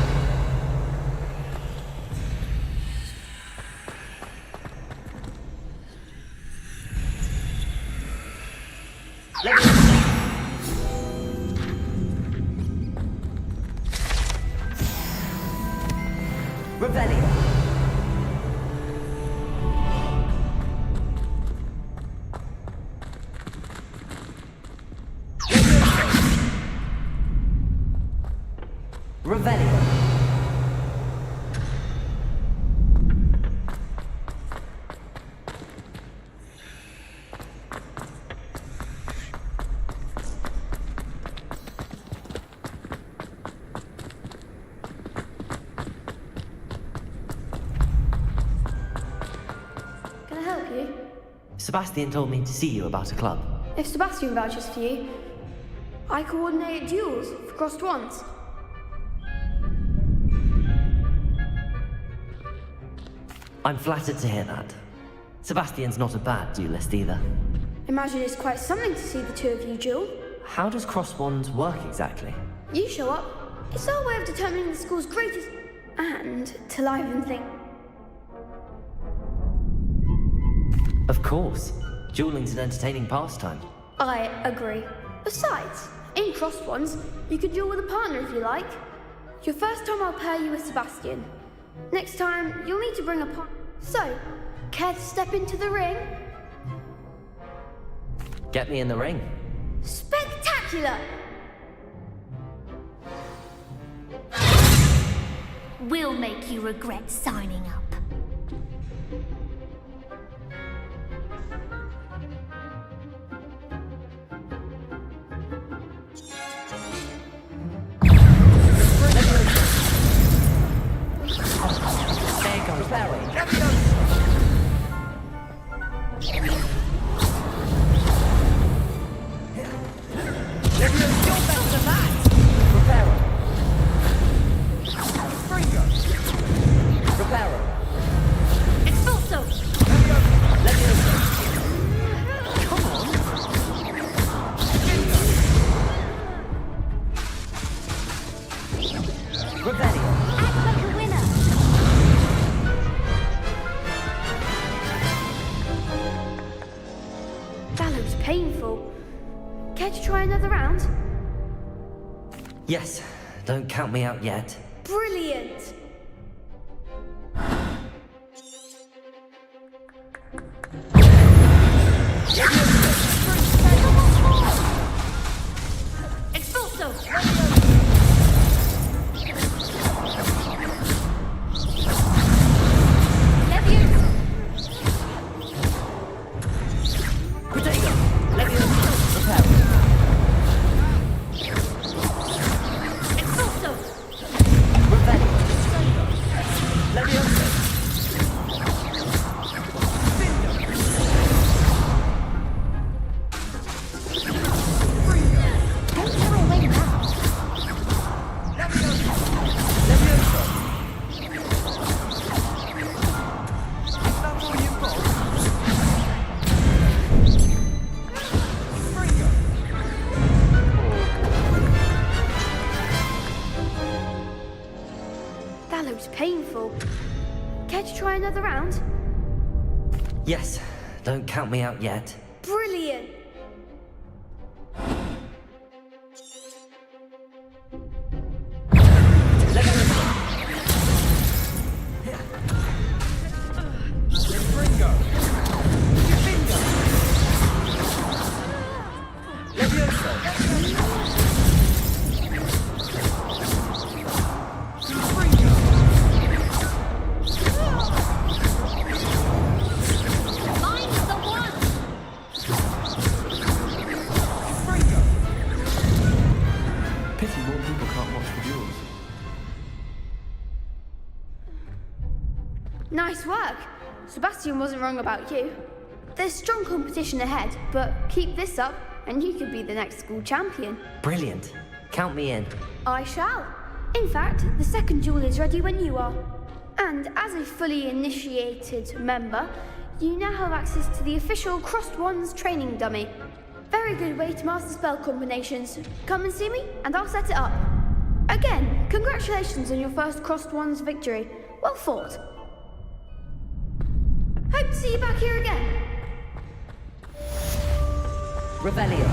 Sebastian told me to see you about a club. If Sebastian vouches for you, I coordinate duels for crossed wands. I'm flattered to hear that. Sebastian's not a bad duelist either. Imagine it's quite something to see the two of you duel. How does cross wands work exactly? You show up. It's our way of determining the school's greatest and to liven things. Of course. Dueling's an entertaining pastime. I agree. Besides, in crossed wands, you can duel with a partner if you like. Your first time I'll pair you with Sebastian. Next time, you'll need to bring a partner. So, care to step into the ring? Get me in the ring. Spectacular! We'll make you regret signing up. Yes, don't count me out yet. Brilliant! another round? Yes, don't count me out yet. Brilliant! Pity more people can't watch the duels. Nice work. Sebastian wasn't wrong about you. There's strong competition ahead, but keep this up and you could be the next school champion. Brilliant. Count me in. I shall. In fact, the second duel is ready when you are. And as a fully initiated member, you now have access to the official Crossed Wands training dummy. Very good way to master spell combinations. Come and see me, and I'll set it up. Again, congratulations on your first Crossed Wands victory. Well fought. Hope to see you back here again. Rebellion.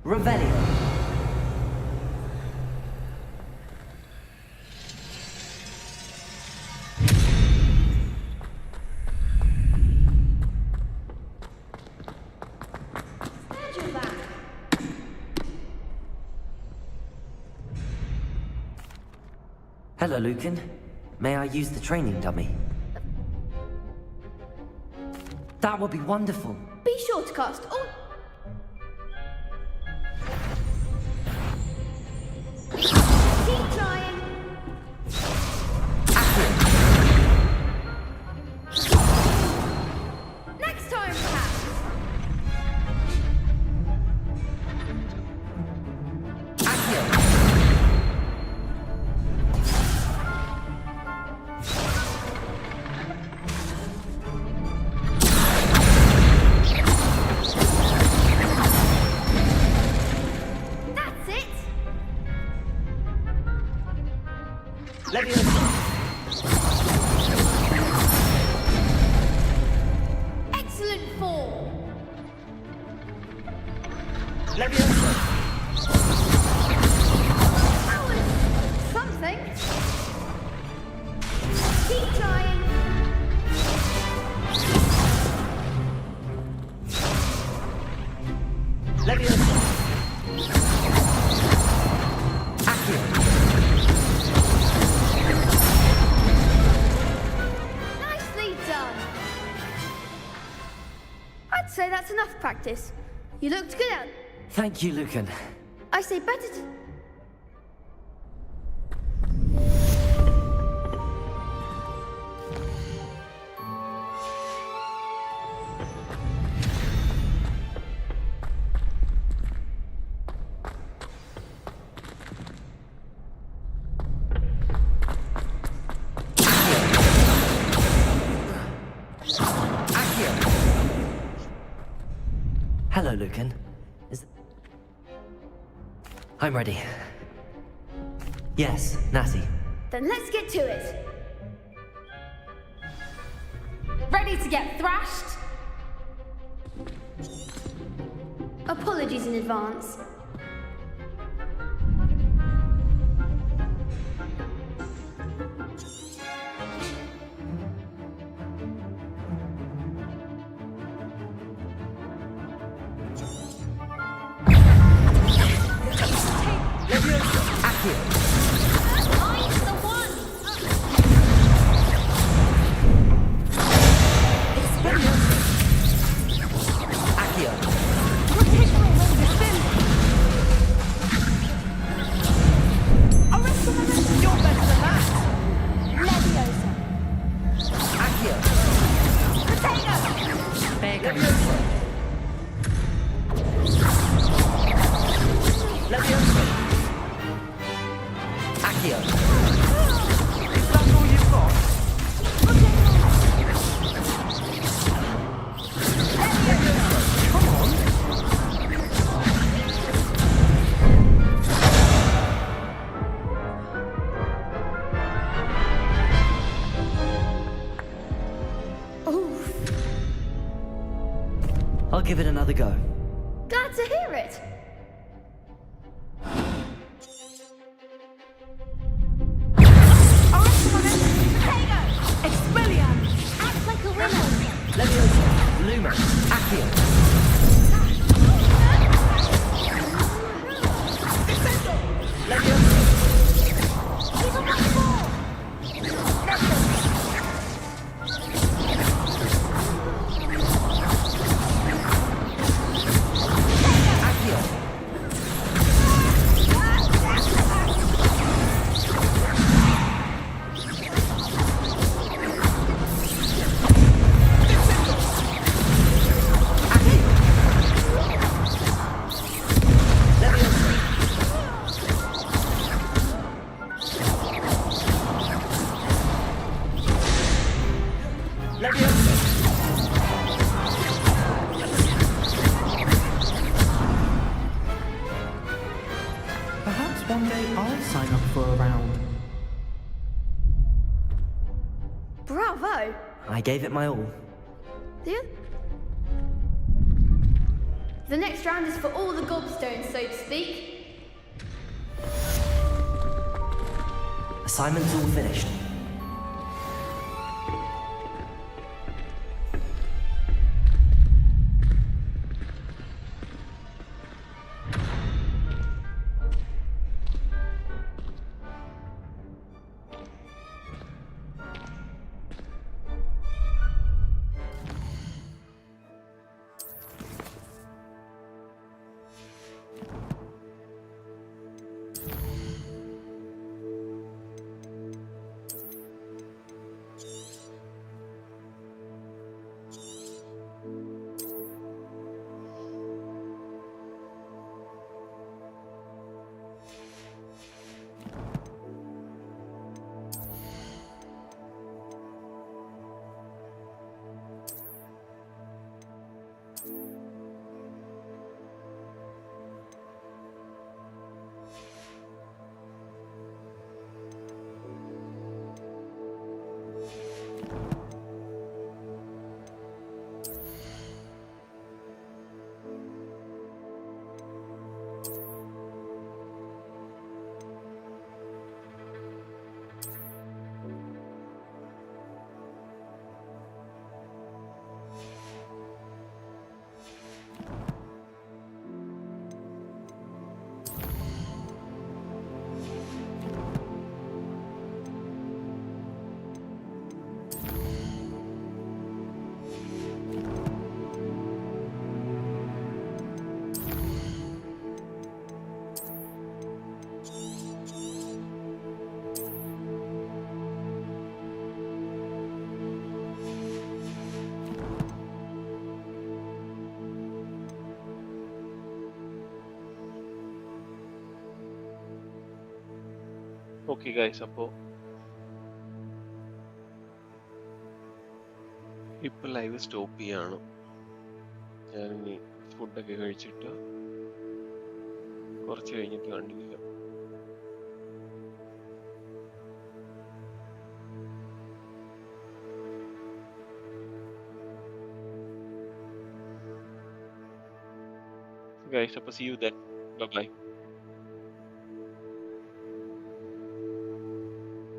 Revelio. Hello, Lucan. May I use the training dummy? That would be wonderful. Be sure to cast all... Keep trying. Next time, perhaps. That's it. Excellent form. That was something. Keep trying. Nicely done. I'd say that's enough practice. You looked good out. Thank you, Lucan. I say better to... Hello, Lucan. I'm ready. Yes, Natty. Then let's get to it. Ready to get thrashed? Apologies in advance. Accio. I'll give it another go. Glad to hear it. Expelliarmus! Act like a winner! Leviosa, Luma, Accio. Leviosa. He's on my ball! Perhaps one day I'll sign up for a round. Bravo! I gave it my all. The next round is for all the gobstones, so to speak. Assignment's all finished. Okay guys, അപ്പോൾ ഇപ്പോൾ live stop ചെയ്യാണ്. ഞാനിനി ഫുഡൊക്കെ കഴിച്ചിട്ട് കുറച്ച് കഴിഞ്ഞിട്ട് continue ചെയ്യാം. Guys, അപ്പോൾ see you then. Bye bye.